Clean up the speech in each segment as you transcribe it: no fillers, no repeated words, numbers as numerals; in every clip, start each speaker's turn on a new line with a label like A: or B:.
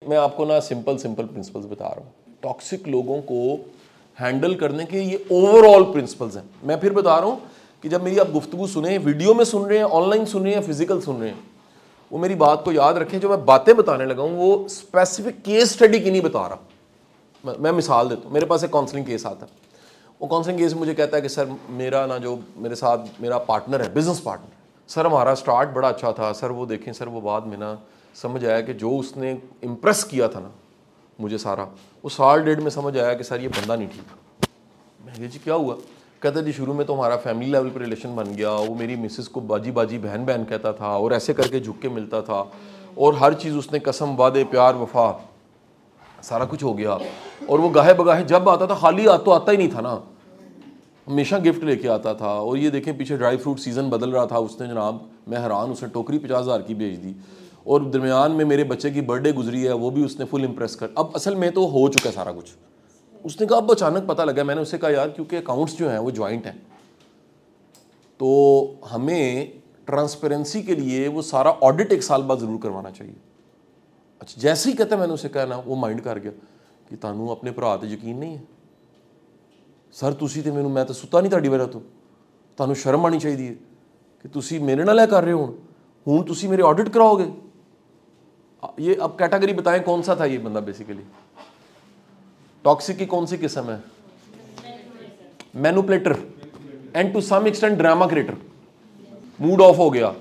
A: میں آپ کو نا سمپل پرنسپلز بتا رہا ہوں. ٹاکسک لوگوں کو ہینڈل کرنے کے یہ اوور آل پرنسپلز ہیں. میں پھر بتا رہا ہوں کہ جب میری آپ گفتگو سنیں, ویڈیو میں سن رہے ہیں, آن لائن سن رہے ہیں, فزیکل سن رہے ہیں, وہ میری بات کو یاد رکھیں. جو میں باتیں بتانے لگا ہوں وہ اسپیسیفک کیس اسٹڈی کی نہیں بتا رہا. میں مثال دیتا ہوں. میرے پاس ایک کاؤنسلنگ کیس آتا ہے. وہ کاؤنسلنگ کیس مجھے کہتا ہے کہ سر میرا نا جو میرے ساتھ میرا پارٹنر ہے, بزنس پارٹنر, سر ہمارا سٹارٹ بڑا اچھا تھا سر, وہ دیکھیں سر وہ بعد میں نا سمجھ آیا کہ جو اس نے امپریس کیا تھا نا مجھے سارا, وہ سال ڈیڑھ میں سمجھ آیا کہ سر یہ بندہ نہیں ٹھیک. میں کہا جی کیا ہوا؟ کہتا جی شروع میں تو ہمارا فیملی لیول پہ ریلیشن بن گیا, وہ میری مسز کو باجی باجی بہن بہن کہتا تھا اور ایسے کر کے جھک کے ملتا تھا, اور ہر چیز اس نے قسم وعدے پیار وفا سارا کچھ ہو گیا. اور وہ گاہے بگاہے جب آتا تھا خالی آتا ہی نہیں تھا نا, ہمیشہ گفٹ لے کے آتا تھا. اور یہ دیکھیں پیچھے ڈرائی فروٹ سیزن بدل رہا تھا اس نے جناب, میں حیران, اس نے ٹوکری 50,000 کی بھیج دی, اور درمیان میں میرے بچے کی برتھ ڈے گزری ہے وہ بھی اس نے فل امپریس کر. اب اصل میں تو ہو چکا سارا کچھ. اس نے کہا اب اچانک پتہ لگا. میں نے اسے کہا یار کیونکہ اکاؤنٹس جو ہیں وہ جوائنٹ ہیں تو ہمیں ٹرانسپیرنسی کے لیے وہ سارا آڈٹ 1 سال بعد ضرور کروانا چاہیے. اچھا جیسے ہی کہتا میں نے اسے کہا نا, وہ مائنڈ کر گیا کہ تانوں اپنے بھرا تے یقین نہیں ہے سر, تسی تے مینوں, میں تو ستا نہیں تہاڈی وجہ تو, تانوں شرم آنی چاہیے کہ تسی میرے نال کر رہے ہوں تسی میرے آڈٹ کراؤ گے. یہ اب کیٹیگری بتائیں کون سا تھا یہ بندہ بیسیکلی. ٹاکسک کی کون سی قسم ہے؟ Manipulator and to some extent drama creator. Mood off ہو گیا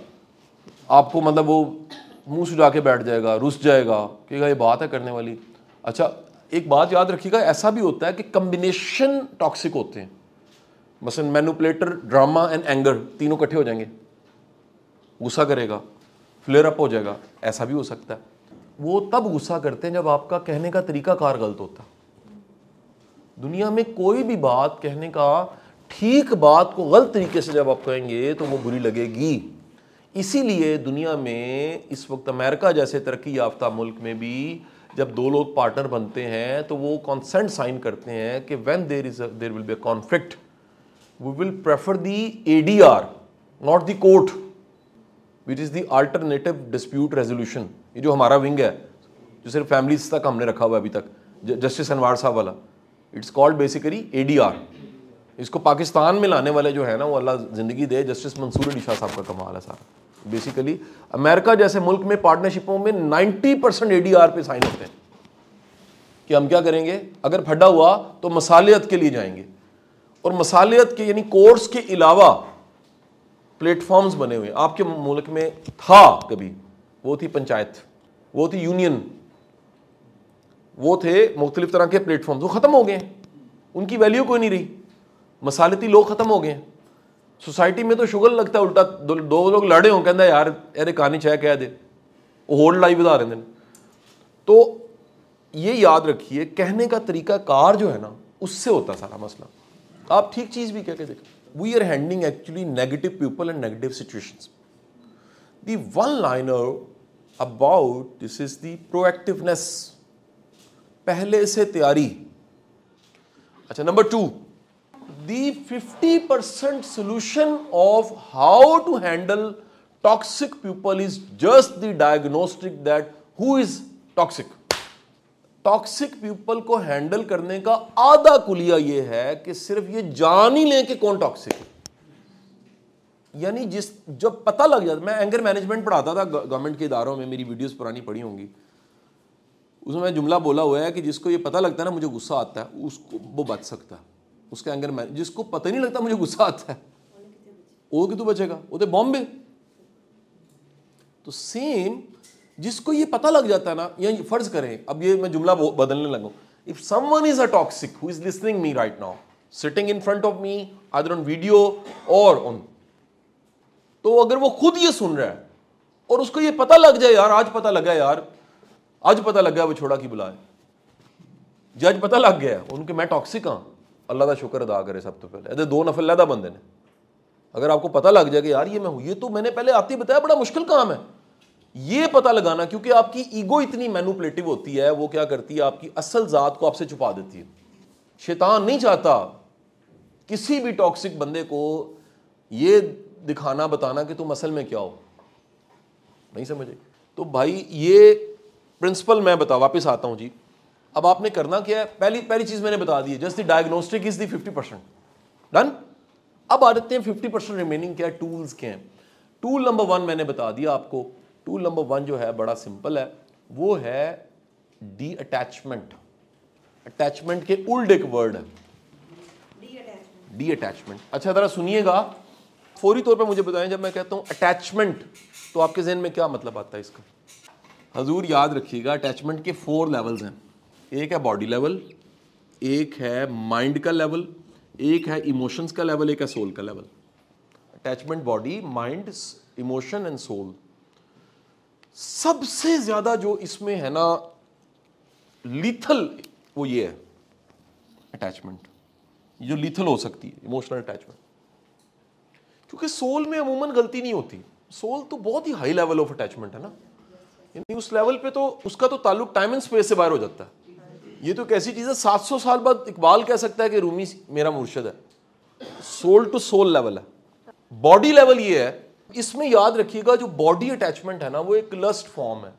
A: آپ کو, مطلب وہ منہ سجا کے بیٹھ جائے گا, رس جائے گا کہ یہ بات ہے کرنے والی. اچھا ایک بات یاد رکھیے گا, ایسا بھی ہوتا ہے کہ کمبینیشن ٹاکسک ہوتے ہیں. مثلا مینوپلیٹر, ڈراما اینڈ اینگر تینوں کٹھے ہو جائیں گے, غصہ کرے گا, فلیئر اپ ہو جائے گا, ایسا بھی ہو سکتا ہے. وہ تب غصہ کرتے ہیں جب آپ کا کہنے کا طریقہ کار غلط ہوتا ہے. دنیا میں کوئی بھی بات کہنے کا, ٹھیک بات کو غلط طریقے سے جب آپ کہیں گے تو وہ بری لگے گی. اسی لیے دنیا میں اس وقت امریکہ جیسے ترقی یافتہ ملک میں بھی جب 2 لوگ پارٹنر بنتے ہیں تو وہ کانسنٹ سائن کرتے ہیں کہ when there will be a conflict we will prefer the ADR not the court which is the alternative dispute resolution. یہ جو ہمارا ونگ ہے جو صرف فیملیز تک ہم نے رکھا ہوا ابھی تک, جسٹس انوار صاحب والا, اٹس کالڈ بیسیکلی ADR. اس کو پاکستان میں لانے والے جو ہے نا, وہ اللہ زندگی دے, جسٹس منصور علی شاہ صاحب کا کمال ہے سارا. بیسیکلی امریکہ جیسے ملک میں پارٹنرشپوں میں 90% ADR پہ سائن ہوتے ہیں کہ ہم کیا کریں گے, اگر پھڈا ہوا تو مصالحت کے لیے جائیں گے. اور مصالحت کے یعنی کورٹس کے علاوہ پلیٹ فارمز بنے ہوئے. آپ کے ملک میں تھا کبھی, وہ تھی پنچایت, وہ تھی یونین, وہ تھے مختلف طرح کے پلیٹ فارمز, وہ ختم ہو گئے ہیں, ان کی ویلیو کوئی نہیں رہی. مصالحتی لوگ ختم ہو گئے ہیں. سوسائٹی میں تو شغل لگتا ہے الٹا, 2 لوگ لڑے ہوں کہندا یار اے کہانی چاہے کہہ دے, وہ ہولڈ لائی بتا رہے ہیں. تو یہ یاد رکھیے کہنے کا طریقہ کار جو ہے نا اس سے ہوتا سارا مسئلہ. آپ ٹھیک چیز بھی کہہ کے دیکھیں. We are handling actually negative people and negative situations. The one liner about this is the proactiveness, پہلے سے تیاری. اچھا number 2, the 50% solution of how to handle toxic people is just the diagnostic that who is toxic. Toxic people کو handle کرنے کا آدھا کلیہ یہ ہے کہ صرف یہ جان ہی لیں کہ کون ٹاکسک ہے. یعنی جب پتہ لگ جاتا, میں اینگر مینجمنٹ پڑھاتا تھا گورنمنٹ کے اداروں میں, میری ویڈیوز پرانی پڑھی ہوں گی, اس میں جملہ بولا ہوا ہے کہ جس کو یہ پتہ لگتا ہے نا مجھے غصہ آتا ہے اس کو وہ بچ سکتا ہے. اس کا اینگر جس کو پتہ نہیں لگتا مجھے غصہ آتا ہے وہ کتوں بچے گا, وہ تو بامبے. تو سیم جس کو یہ پتہ لگ جاتا ہے نا, یا فرض کریں اب یہ میں جملہ بدلنے لگا, if someone is a toxic who is listening me right now sitting in front of me either on video or on, تو اگر وہ خود یہ سن رہا ہے اور اس کو یہ پتہ لگ جائے یار آج پتہ لگا یار, آج پتہ لگا وہ چھوڑا کی بلائے, جج پتہ لگ گیا ان کے میں ٹاکسک ہاں, اللہ کا شکر ادا کرے سب تو پہلے. 2 نفل علیحدہ بندے نے, اگر آپ کو پتہ لگ جائے کہ یار یہ میں ہوں, یہ تو میں نے پہلے آتے ہی بتایا بڑا مشکل کام ہے یہ پتہ لگانا, کیونکہ آپ کی ایگو اتنی مینوپلیٹو ہوتی ہے, وہ کیا کرتی ہے آپ کی اصل ذات کو آپ سے چھپا دیتی ہے. شیطان نہیں چاہتا کسی بھی ٹاکسک بندے کو یہ دکھانا بتانا کہ تم اصل میں کیا ہو, نہیں سمجھے. تو بھائی یہ پرنسپل میں واپس آتا ہوں جی. اب آپ نے کرنا کیا ہے, پہلی چیز میں نے بتا دی ہے, just the diagnostic is the 50%. Done. اب آ جاتے ہیں 50% ریمیننگ کیا ہے, ٹولز کیا ہیں. ٹول نمبر 1 میں نے بتا دیا آپ کو. ٹول نمبر 1 جو ہے بڑا سمپل ہے, وہ ہے ڈی اٹیچمنٹ. اٹیچمنٹ کے الٹ ایک ورڈ ہے ڈی اٹیچمنٹ. اچھا ذرا سنیے گا, فوری طور پہ مجھے بتائیں جب میں کہتا ہوں اٹیچمنٹ تو آپ کے ذہن میں کیا مطلب آتا ہے اس کا. حضور یاد رکھیے گا اٹیچمنٹ کے 4 لیولز ہیں. ایک ہے باڈی لیول, ایک ہے مائنڈ کا لیول, ایک ہے ایموشنز کا لیول, ایک ہے سول کا level. Attachment body, mind, emotion and soul. سب سے زیادہ جو اس میں ہے نا لیتھل, وہ یہ ہے اٹیچمنٹ, جو لیتھل ہو سکتی ہے ایموشنل اٹیچمنٹ. کیونکہ سول میں عموماً غلطی نہیں ہوتی. سول تو بہت ہی ہائی لیول آف اٹیچمنٹ ہے نا, یعنی اس لیول پہ تو اس کا تو تعلق ٹائم اینڈ اسپیس سے باہر ہو جاتا ہے. یہ تو کیسی چیز ہے 700 سال بعد اقبال کہہ سکتا ہے کہ رومی میرا مرشد ہے. سول ٹو سول لیول ہے. باڈی لیول یہ ہے, اس میں یاد رکھیے گا جو باڈی اٹیچمنٹ ہے نا وہ ایک لسٹ فارم ہے,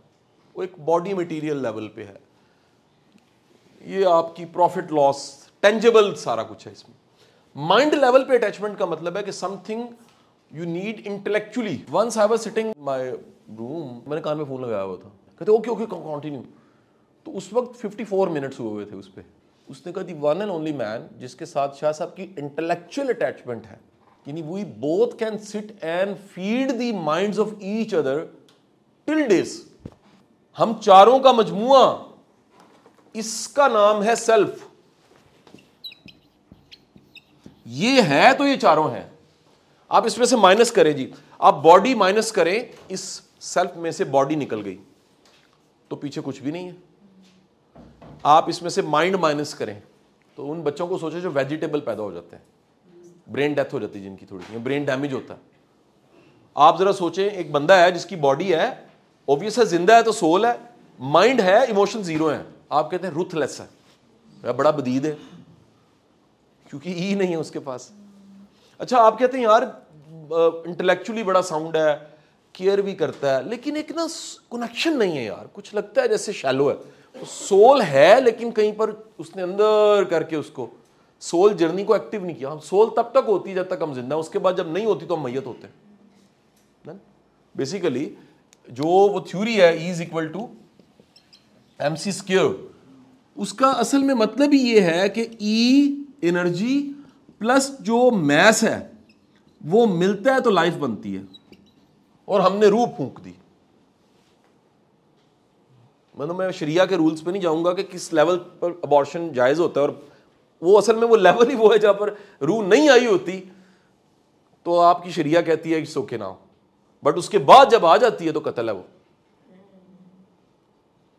A: وہ ایک باڈی مٹیریل لیول پہ ہے. یہ آپ کی پروفٹ لاس ٹینجیبل سارا کچھ ہے اس میں. مائنڈ لیول پہ اٹیچمنٹ کا مطلب ہے کہ something you need intellectually. Once I was sitting my room, میں نے کان میں فون لگایا ہوا تھا, کہتے اوکے کنٹینیو. تو اس وقت 54 منٹس ہوئے تھے اس پہ. اس نے کہا دی ون اینڈ اونلی مین جس کے ساتھ شاہ صاحب کی انٹلیکچوئل اٹیچمنٹ ہے, یعنی we both can sit and feed the minds of each other till days. ہم چاروں کا مجموعہ, اس کا نام ہے سیلف. یہ ہے تو یہ چاروں ہیں. آپ اس میں سے مائنس کریں جی, آپ باڈی مائنس کریں, اس سیلف میں سے باڈی نکل گئی تو پیچھے کچھ بھی نہیں ہے. آپ اس میں سے مائنڈ مائنس کریں تو ان بچوں کو سوچیں جو ویجیٹیبل پیدا ہو جاتے ہیں, برین ڈیتھ ہو جاتی ہے جن کی, تھوڑی برین ڈیمیج ہوتا ہے. آپ ذرا سوچیں ایک بندہ ہے جس کی باڈی ہے, اوبویس ہے زندہ ہے تو سول ہے, مائنڈ ہے, ایموشن زیرو ہیں. آپ کہتے ہیں روتھ لیس ہے, بڑا بدید ہے, کیونکہ ای نہیں ہے اس کے پاس. اچھا آپ کہتے ہیں یار انٹلیکچولی بڑا ساؤنڈ ہے, کیئر بھی کرتا ہے, لیکن ایک نا کنیکشن نہیں ہے یار, کچھ لگتا ہے جیسے شیلو ہے. سول ہے لیکن کہیں پر اس نے اندر کر کے اس کو سول جرنی کو ایکٹیو نہیں کیا. سول تب تک ہوتی ہے جب تک ہم زندہ ہیں, اس کے بعد جب نہیں ہوتی تو ہم میت ہوتے ہیں. بیسیکلی جو وہ تھیوری ہے E = mc², اس کا اصل میں مطلب ہی یہ ہے کہ E انرجی پلس جو میس ہے وہ ملتا ہے تو لائف بنتی ہے, اور ہم نے روح پھونک دی. مطلب میں شریعہ کے رولز پہ نہیں جاؤں گا کہ کس لیول پر ابارشن جائز ہوتا ہے, اور وہ اصل میں وہ لیول ہی وہ ہے جہاں پر روح نہیں آئی ہوتی تو آپ کی شریعہ کہتی ہے کہ سوکھے نہ ہو, بٹ اس کے بعد جب آ جاتی ہے تو قتل ہے وہ.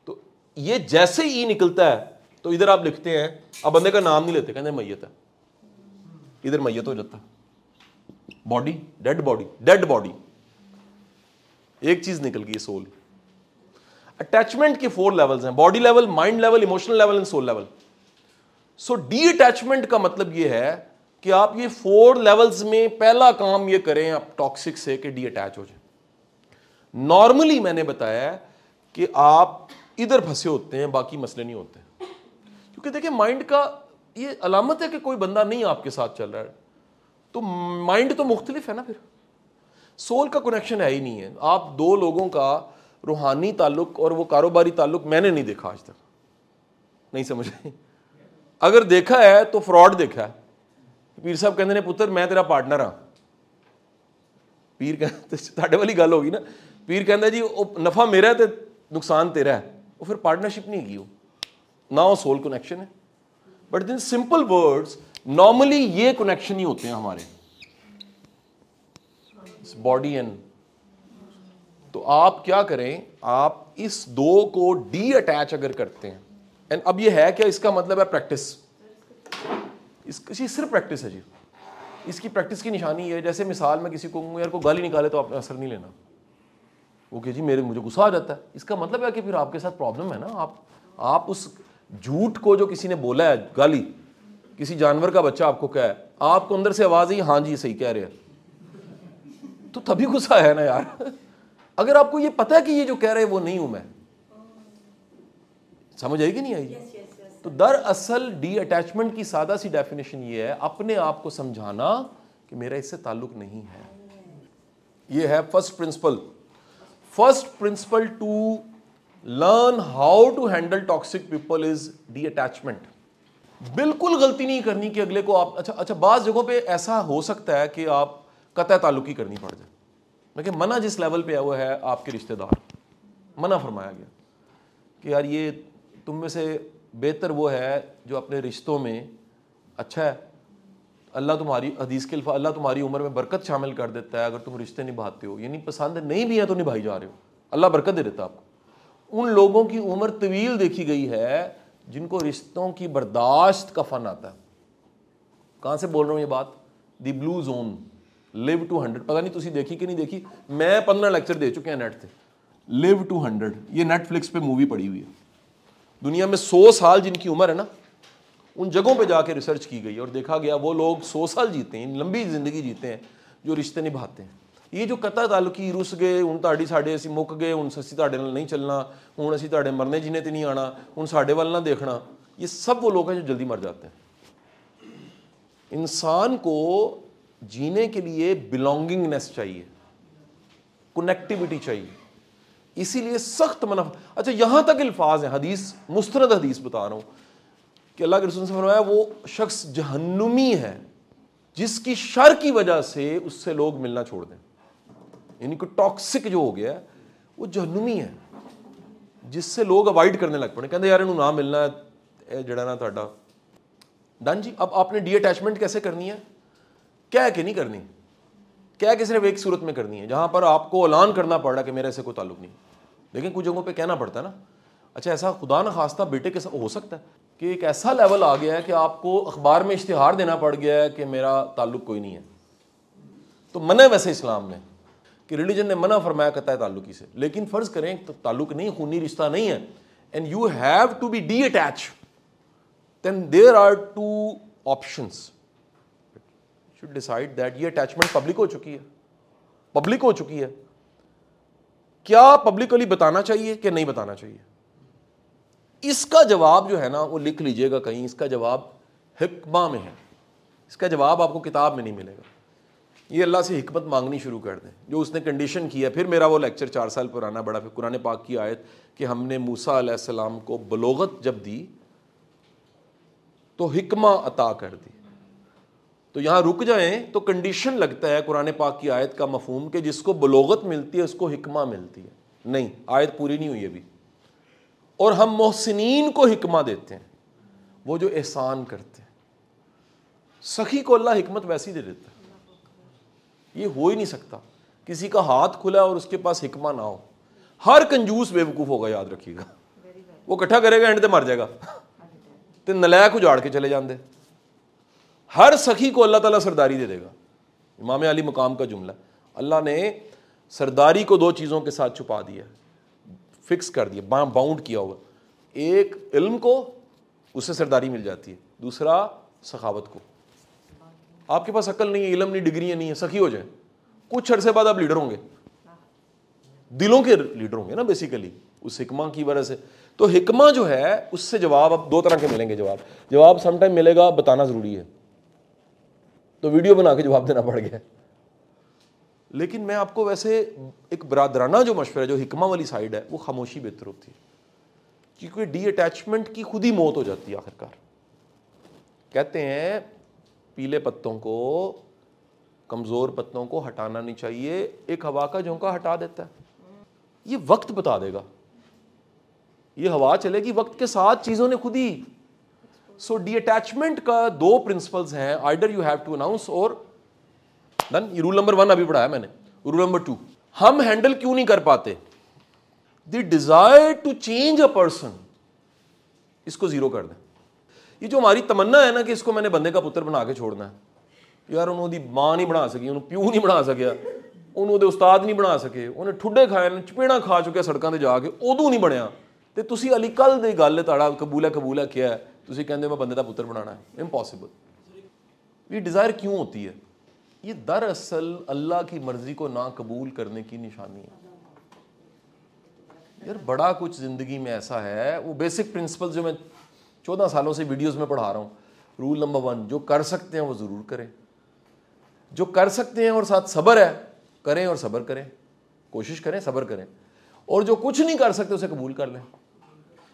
A: تو یہ جیسے ہی نکلتا ہے تو ادھر آپ لکھتے ہیں, اب بندے کا نام نہیں لیتے, کہتے ہیں میت ہے, ادھر میت ہو جاتا ہے. باڈی ڈیڈ باڈی, ایک چیز نکل گئی سول. اٹیچمنٹ کے 4 لیولز ہیں, body level, mind level, emotional level and civil level. So D attachment کا مطلب یہ ہے کہ آپ یہ 4 لیولز میں پہلا کام یہ کریں آپ ٹاکسک سے کہ ڈی اٹیچ ہو جائیں. نارملی میں نے بتایا کہ آپ ادھر پھنسے ہوتے ہیں, باقی مسئلے نہیں ہوتے. کیونکہ دیکھیں مائنڈ کا یہ علامت ہے کہ کوئی بندہ نہیں آپ کے ساتھ چل رہا ہے, تو مائنڈ تو مختلف ہے نا, پھر سول کا کنیکشن ہے ہی نہیں ہے. آپ 2 لوگوں کا روحانی تعلق اور وہ کاروباری تعلق میں نے نہیں دیکھا آج تک, نہیں سمجھ رہے. اگر دیکھا ہے تو فراڈ دیکھا ہے. پیر صاحب کہتے ہیں پتر میں تیرا پارٹنر ہاں, پیر کہتے ساڈے والی گل ہوگی نا, پیر کہتا جی نفع میرا ہے تے نقصان تیرا ہے, وہ پھر پارٹنرشپ نہیں کی, وہ نہ وہ سول کنیکشن ہے. But in simple words normally یہ کنیکشن ہی ہوتے ہیں ہمارے باڈی اینڈ. تو آپ کیا کریں, آپ اس 2 کو ڈی اٹیچ اگر کرتے ہیں, اینڈ اب یہ ہے کیا, اس کا مطلب ہے پریکٹس, اس کی صرف پریکٹس ہے جی. اس کی پریکٹس کی نشانی ہے, جیسے مثال میں کسی کو یار کو گالی نکالے تو آپ نے اثر نہیں لینا, اوکے جی مجھے غصہ آ جاتا ہے, اس کا مطلب ہے کہ پھر آپ کے ساتھ پرابلم ہے نا. آپ اس جھوٹ کو جو کسی نے بولا ہے, گالی کسی جانور کا بچہ آپ کو کہا ہے, آپ کو اندر سے آواز آئی ہاں جی صحیح کہہ رہے ہیں, تو تبھی غصہ ہے نا یار. اگر آپ کو یہ پتا ہے کہ یہ جو کہہ رہے ہیں وہ نہیں ہوں میں, سمجھ آئی کہ نہیں آئی؟ تو دراصل ڈی اٹیچمنٹ کی سادہ سی ڈیفینیشن یہ ہے اپنے آپ کو سمجھانا کہ میرا اس سے تعلق نہیں ہے. یہ ہے first principle to learn how to handle toxic people is detachment. بالکل غلطی نہیں کرنی کہ اگلے کو آپ اچھا بعض جگہوں پہ ایسا ہو سکتا ہے کہ آپ قطع تعلقی کرنی پڑ جائے. لیکن منع جس لیول پہ ہے وہ ہے آپ کے رشتہ دار. منع فرمایا گیا کہ یار یہ تم میں سے بہتر وہ ہے جو اپنے رشتوں میں اچھا ہے. اللہ تمہاری حدیث کے الفاظ اللہ تمہاری عمر میں برکت شامل کر دیتا ہے اگر تم رشتے نبھاتے ہو. یعنی پسند نہیں بھی ہے تو نبھائی جا رہے ہو, اللہ برکت دے دیتا آپ کو. ان لوگوں کی عمر طویل دیکھی گئی ہے جن کو رشتوں کی برداشت کا فن آتا ہے. کہاں سے بول رہا ہوں یہ بات؟ دی بلو زون, لیو ٹو 100. پتہ نہیں تسی دیکھی کہ نہیں دیکھی, میں 15 لیکچر دے چکے ہیں نیٹ سے. لیو ٹو 100 یہ نیٹ فلکس پہ مووی پڑی ہوئی ہے. دنیا میں 100 سال جن کی عمر ہے نا, ان جگہوں پہ جا کے ریسرچ کی گئی اور دیکھا گیا وہ لوگ 100 سال جیتے ہیں, لمبی زندگی جیتے ہیں جو رشتے نبھاتے ہیں. یہ جو قطع تعلقی رس گئے ہن تہاڈی ساڈے اسی مک گئے ہن اسی تہاڈے نال نہیں چلنا, ہن اسی تہاڈے مرنے جینے تے نہیں آنا, ہن ساڈے ول نہ دیکھنا, یہ سب وہ لوگ ہیں جو جلدی مر جاتے ہیں. انسان کو جینے کے لیے بلانگنگنیس چاہیے, کنیکٹیوٹی چاہیے. اسی لیے سخت منع. اچھا یہاں تک الفاظ ہیں, حدیث مستند حدیث بتا رہا ہوں کہ اللہ کے رسول نے فرمایا وہ شخص جہنمی ہے جس کی شر کی وجہ سے اس سے لوگ ملنا چھوڑ دیں. یعنی کہ ٹاکسک جو ہو گیا ہے وہ جہنمی ہے جس سے لوگ اوائڈ کرنے لگ پڑے, کہتے یار انہوں نہ ملنا ہے جڑا نا تہاڈا ڈن جی. اب آپ نے ڈی اٹیچمنٹ کیسے کرنی ہے؟ کہہ کے نہیں کرنی, کہہ کے صرف ایک صورت میں کرنی ہے جہاں پر آپ کو اعلان کرنا پڑ رہا ہے کہ میرے سے کوئی تعلق نہیں. لیکن کچھ جگہوں پہ کہنا پڑتا ہے نا. اچھا ایسا خدا نہ خواستہ بیٹے کے ساتھ ہو سکتا ہے کہ ایک ایسا لیول آ گیا ہے کہ آپ کو اخبار میں اشتہار دینا پڑ گیا ہے کہ میرا تعلق کوئی نہیں ہے. تو منع ویسے اسلام میں کہ ریلیجن نے منع فرمایا قطع تعلقی سے. لیکن فرض کریں تو تعلق نہیں, خونی رشتہ نہیں ہے, and you have to be detach, then there are two options. You should decide that یہ اٹیچمنٹ پبلک ہو چکی ہے, کیا پبلکلی بتانا چاہیے کہ نہیں بتانا چاہیے؟ اس کا جواب جو ہے نا وہ لکھ لیجئے گا کہیں, اس کا جواب حکمہ میں ہے. اس کا جواب آپ کو کتاب میں نہیں ملے گا. یہ اللہ سے حکمت مانگنی شروع کر دیں جو اس نے کنڈیشن کی ہے. پھر میرا وہ لیکچر 4 سال پرانا بڑا, پھر قرآن پاک کی آیت کہ ہم نے موسیٰ علیہ السلام کو بلوغت جب دی تو حکمہ عطا کر دی. تو یہاں رک جائیں تو کنڈیشن لگتا ہے قرآن پاک کی آیت کا مفہوم کہ جس کو بلوغت ملتی ہے اس کو حکمہ ملتی ہے. نہیں, آیت پوری نہیں ہوئی ابھی. اور ہم محسنین کو حکمہ دیتے ہیں, وہ جو احسان کرتے ہیں. سخی کو اللہ حکمت ویسی دے دیتا ہے. یہ ہو ہی نہیں سکتا کسی کا ہاتھ کھلا اور اس کے پاس حکمہ نہ ہو. ہر کنجوس بے وقوف ہوگا, یاد رکھیے گا. وہ اکٹھا کرے گا اینڈ تے مر جائے گا, تے نلائق اجاڑ کے چلے جاندے. ہر سخی کو اللہ تعالیٰ سرداری دے دے گا. امام علی مقام کا جملہ, اللہ نے سرداری کو 2 چیزوں کے ساتھ چھپا دیا, فکس کر دیا, باؤنڈ کیا ہوا. ایک علم کو, اس سے سرداری مل جاتی ہے. دوسرا سخاوت کو. آپ کے پاس عقل نہیں ہے, علم نہیں, ڈگریاں نہیں ہے, سخی ہو جائیں, کچھ عرصے بعد آپ لیڈر ہوں گے, دلوں کے لیڈر ہوں گے نا بیسیکلی اس حکمہ کی وجہ سے. تو حکمہ جو ہے اس سے جواب اب 2 طرح کے ملیں گے. جواب سم ٹائم ملے گا بتانا ضروری ہے, تو ویڈیو بنا کے جواب دینا پڑ گیا. لیکن میں آپ کو ویسے ایک برادرانہ جو مشورہ ہے, جو حکمہ والی سائڈ ہے, وہ خاموشی بہتر ہوتی ہے. کیونکہ ڈی اٹیچمنٹ کی خود ہی موت ہو جاتی ہے آخرکار. کہتے ہیں پیلے پتوں کو, کمزور پتوں کو ہٹانا نہیں چاہیے, ایک ہوا کا جھونکا ہٹا دیتا ہے. یہ وقت بتا دے گا, یہ ہوا چلے گی وقت کے ساتھ, چیزوں نے خود ہی. سو ڈی اٹیچمنٹ کا 2 پرنسپلز ہیں, either you have to announce اور ڈن. یہ رول نمبر 1 ابھی پڑھایا میں نے. رول نمبر 2, ہم ہینڈل کیوں نہیں کر پاتے؟ The desire to change a person, اس کو 0 کر دیں. یہ جو ہماری تمنا ہے نا کہ اس کو میں نے بندے کا پتر بنا کے چھوڑنا ہے, یار انہوں دی ماں نہیں بنا سکی, انہوں پیو نہیں بنا سکیا, انہوں دے استاد نہیں بنا سکے, انہیں ٹھڈے کھائے, چپیڑا کھا چکے سڑکاں تے جا کے, ادو نہیں بنیا. تے تسی علی کل دی گل تہاڈا قبول ہے کیا ہے, تسی کہندے میں بندے دا پتر بنانا ہے, امپاسبل. یہ ڈیزائر کیوں ہوتی ہے؟ یہ دراصل اللہ کی مرضی کو نہ قبول کرنے کی نشانی ہے. یار بڑا کچھ زندگی میں ایسا ہے, وہ بیسک پرنسپل جو میں 14 سالوں سے ویڈیوز میں پڑھا رہا ہوں. رول نمبر 1, جو کر سکتے ہیں وہ ضرور کریں, جو کر سکتے ہیں اور ساتھ صبر ہے کریں, اور صبر کریں, کوشش کریں, صبر کریں, اور جو کچھ نہیں کر سکتے اسے قبول کر لیں.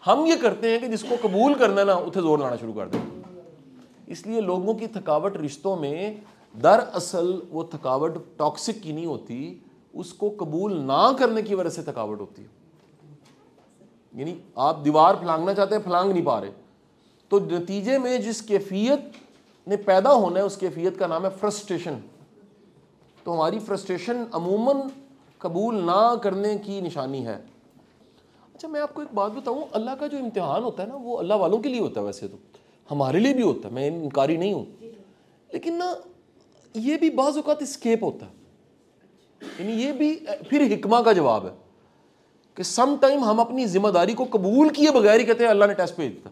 A: ہم یہ کرتے ہیں کہ جس کو قبول کرنا نا اتنے زور لانا شروع کر دیں. اس لیے لوگوں کی تھکاوٹ رشتوں میں دراصل وہ تھکاوٹ ٹاکسک کی نہیں ہوتی, اس کو قبول نہ کرنے کی وجہ سے تھکاوٹ ہوتی ہے. یعنی آپ دیوار پھلانگنا چاہتے ہیں, پھلانگ نہیں پا رہے, تو نتیجے میں جس کیفیت نے پیدا ہونا ہے اس کیفیت کا نام ہے فرسٹریشن. تو ہماری فرسٹریشن عموماً قبول نہ کرنے کی نشانی ہے. اچھا میں آپ کو ایک بات بتاؤں, اللہ کا جو امتحان ہوتا ہے نا وہ اللہ والوں کے لیے ہوتا ہے, ویسے تو ہمارے لیے بھی ہوتا ہے, میں انکاری نہیں ہوں, لیکن نا یہ بھی بعض اوقات اسکیپ ہوتا ہے. یعنی یہ بھی پھر حکمہ کا جواب ہے کہ سم ٹائم ہم اپنی ذمہ داری کو قبول کیے بغیر ہی کہتے ہیں اللہ نے ٹیسٹ بھیج دیتا.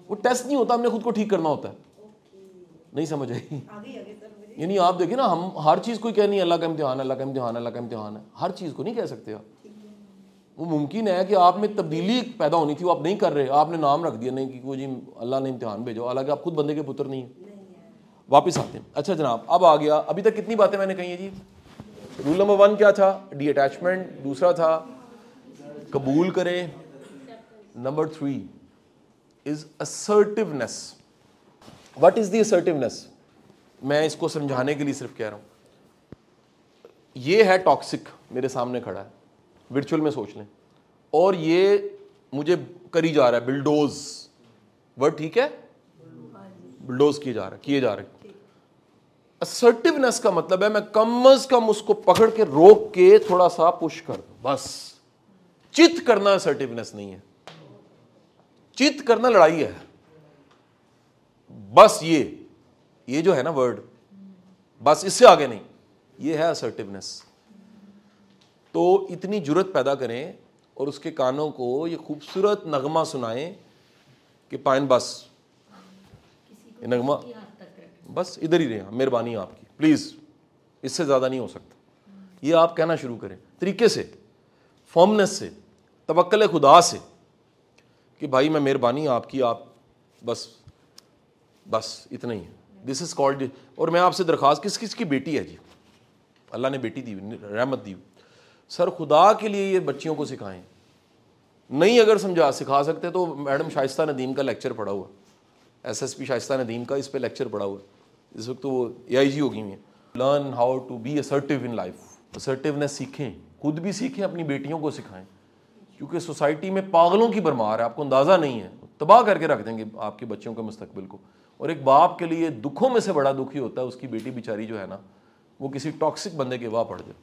A: وہ ٹیسٹ نہیں ہوتا, ہم نے خود کو ٹھیک کرنا ہوتا ہے. نہیں سمجھ آئی؟ یعنی آپ دیکھیں نا, ہم ہر چیز کو کہہ نہیں اللہ کا امتحان ہے, اللہ کا امتحان ہے, اللہ کا امتحان ہے, ہر چیز کو نہیں کہہ سکتے آپ. وہ ممکن ہے کہ آپ میں تبدیلی پیدا ہونی تھی, وہ آپ نہیں کر رہے, آپ نے نام رکھ دیا نہیں کہ وہ جی اللہ نے امتحان بھیجو, حالانکہ آپ خود بندے کے پتر نہیں ہیں. واپس آتے ہیں. اچھا جناب, اب آ گیا, ابھی تک کتنی باتیں میں نے کہی ہیں جی. رول نمبر 1 کیا تھا؟ D attachment. دوسرا تھا قبول کریں. Number 3 is assertiveness. What is the assertiveness؟ میں اس کو سمجھانے کے لیے صرف کہہ رہا ہوں. یہ ہے ٹاکسک, میرے سامنے کھڑا ہے, ورچوئل میں سوچ لیں, اور یہ مجھے کری جا رہا ہے بلڈوز. ورڈ ٹھیک ہے؟ بلڈوز کیے جا رہے. assertiveness کا مطلب ہے میں کم از کم اس کو پکڑ کے روک کے تھوڑا سا پش کر دوں, بس. چت کرنا assertiveness نہیں ہے, چت کرنا لڑائی ہے. بس یہ جو ہے نا ورڈ, بس اس سے آگے نہیں, یہ ہے assertiveness. تو اتنی جرت پیدا کریں اور اس کے کانوں کو یہ خوبصورت نغمہ سنائیں کہ پائن بس یہ نغمہ بس ادھر ہی رہے, مہربانی آپ کی, پلیز اس سے زیادہ نہیں ہو سکتا. یہ آپ کہنا شروع کریں طریقے سے, فارمنس سے, توکل خدا سے کہ بھائی میں مہربانی آپ کی, آپ بس اتنا ہی ہے. دس از کالڈ. اور میں آپ سے درخواست, کس کی بیٹی ہے جی؟ اللہ نے بیٹی دی, رحمت دی. سر خدا کے لیے یہ بچیوں کو سکھائیں. نہیں اگر سکھا سکتے تو میڈم شائستہ ندیم کا لیکچر پڑھا ہوا, SSP شائستہ ندیم کا, اس پہ لیکچر پڑھا ہوا. اس وقت تو وہ AIG ہو گئی ہیں. Learn how to be assertive in life. assertiveness سیکھیں, خود بھی سیکھیں, اپنی بیٹیوں کو سکھائیں, کیونکہ سوسائٹی میں پاگلوں کی بھرمار ہے, آپ کو اندازہ نہیں ہے. تباہ کر کے رکھ دیں گے آپ کے بچوں کے مستقبل کو. اور ایک باپ کے لیے دکھوں میں سے بڑا دکھی ہوتا ہے اس کی بیٹی بیچاری جو ہے نا وہ کسی ٹاکسک بندے کے واہ پڑ جائے.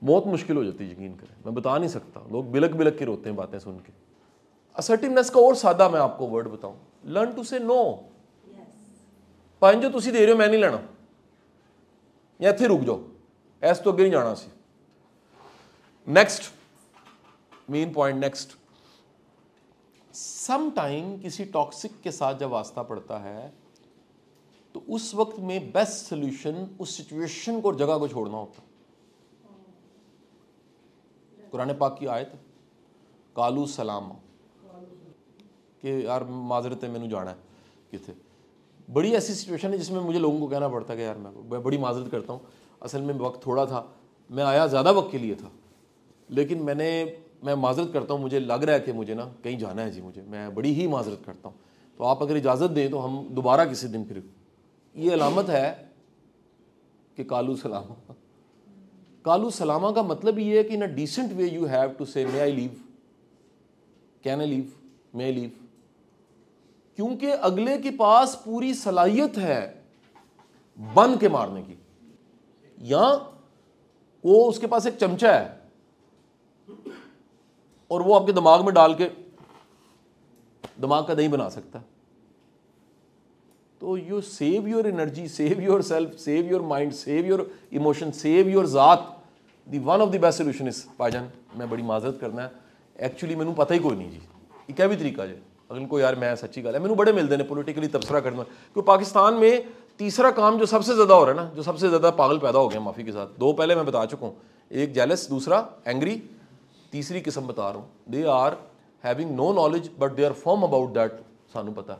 A: بہت مشکل ہو جاتی ہے, یقین کریں, میں بتا نہیں سکتا. لوگ بلک کے روتے ہیں باتیں سن کے. assertiveness کا اور سادہ میں آپ کو ورڈ بتاؤں, لرن ٹو سے نو. پائن جو تسی دے رہے ہو میں نہیں لینا, یا اتنے رک جاؤ, ایس تو اگے نہیں جانا سی. Next main point, next. Sometime کسی ٹاکسک کے ساتھ جب واسطہ پڑتا ہے تو اس وقت میں بیسٹ سولوشن اس سچویشن کو اور جگہ کو چھوڑنا ہوتا. قرآن پاک کی آیت قالوا سلاما, کہ یار معذرت ہے مینوں جانا ہے کتنے. بڑی ایسی سچویشن ہے جس میں مجھے لوگوں کو کہنا پڑتا ہے کہ یار میں بڑی معذرت کرتا ہوں, اصل میں وقت تھوڑا تھا, میں آیا زیادہ وقت کے لیے تھا, لیکن میں معذرت کرتا ہوں, مجھے لگ رہا ہے کہ مجھے نا کہیں جانا ہے جی, میں بڑی ہی معذرت کرتا ہوں, تو آپ اگر اجازت دیں تو ہم دوبارہ کسی دن پھر. یہ علامت ہے کہ قالوا سلاما. قالوا سلاما کا مطلب یہ ہے کہ in a decent way you have to say may I leave, can I leave, may I leave. کیونکہ اگلے کے پاس پوری صلاحیت ہے بند کے مارنے کی, یا وہ اس کے پاس ایک چمچہ ہے اور وہ آپ کے دماغ میں ڈال کے دماغ کا دہی بنا سکتا ہے. تو you save your energy, save yourself, save your mind, save your emotion, save your ذات. The one of the best solution is بھائی جان میں بڑی معذرت کرنا ہے, ایکچولی مینوں پتہ ہی کوئی نہیں جی, یہ کیا بھی طریقہ جی. اگر کوئی یار میں سچی گل ہے, مینوں بڑے ملتے ہیں پولیٹیکلی تبصرہ کرنا, کیونکہ پاکستان میں تیسرا کام جو سب سے زیادہ ہو رہا ہے نا, جو سب سے زیادہ پاگل پیدا ہو گئے ہیں معافی کے ساتھ, دو پہلے میں بتا چکا ہوں, ایک جیلس, دوسرا اینگری, تیسری قسم بتا رہا ہوں, they are having no knowledge but they are firm about that. سانو پتا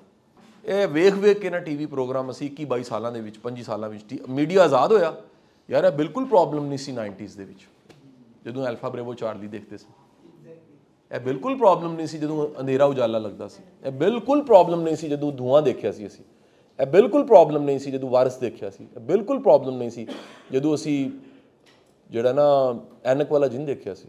A: ਇਹ ਵੇਖ ਕੇ ਨਾ ਟੀਵੀ ਪ੍ਰੋਗਰਾਮ ਅਸੀਂ 21-22 ਸਾਲਾਂ ਦੇ ਵਿੱਚ 25 ਸਾਲਾਂ ਵਿੱਚ ਮੀਡੀਆ ਆਜ਼ਾਦ ਹੋਇਆ ਯਾਰ. ਇਹ ਬਿਲਕੁਲ ਪ੍ਰੋਬਲਮ ਨਹੀਂ ਸੀ 90s ਦੇ ਵਿੱਚ ਜਦੋਂ ਐਲਫਾ ਬ੍ਰੇਵੋ ਚਾਰਲੀ ਦੇਖਦੇ ਸੀ. ਇਹ ਬਿਲਕੁਲ ਪ੍ਰੋਬਲਮ ਨਹੀਂ ਸੀ ਜਦੋਂ ਅੰਧੇਰਾ ਉਜਾਲਾ ਲੱਗਦਾ ਸੀ. ਇਹ ਬਿਲਕੁਲ ਪ੍ਰੋਬਲਮ ਨਹੀਂ ਸੀ ਜਦੋਂ ਧੂਆਂ ਦੇਖਿਆ ਸੀ ਅਸੀਂ. ਇਹ ਬਿਲਕੁਲ ਪ੍ਰੋਬਲਮ ਨਹੀਂ ਸੀ ਜਦੋਂ ਵਾਰਿਸ ਦੇਖਿਆ ਸੀ. ਇਹ ਬਿਲਕੁਲ ਪ੍ਰੋਬਲਮ ਨਹੀਂ ਸੀ ਜਦੋਂ ਅਸੀਂ ਜਿਹੜਾ ਨਾ ਐਨਕ ਵਾਲਾ ਜਿੰਨ ਦੇਖਿਆ ਸੀ.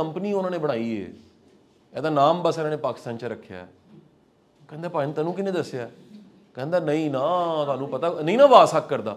A: ਕੰਪਨੀ ਉਹਨਾਂ ਨੇ ਬਣਾਈ ਹੈ, ਇਹਦਾ ਨਾਮ ਬਸ ਇਹਨਾਂ ਨੇ ਪਾਕਿਸਤਾਨ 'ਚ ਰੱਖਿਆ ਹੈ. ਕਹਿੰਦੇ ਭਾਈ ਤੈਨੂੰ ਕਿਹਨੇ ਦੱਸਿਆ? ਕਹਿੰਦਾ ਨਹੀਂ ਨਾ ਤੁਹਾਨੂੰ ਪਤਾ ਨਹੀਂ ਨਾ ਆਵਾਜ਼ ਹੱਕ ਕਰਦਾ,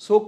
A: So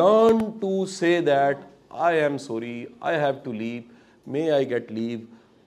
A: learn to say that I am sorry, I have to leave, may I get leave,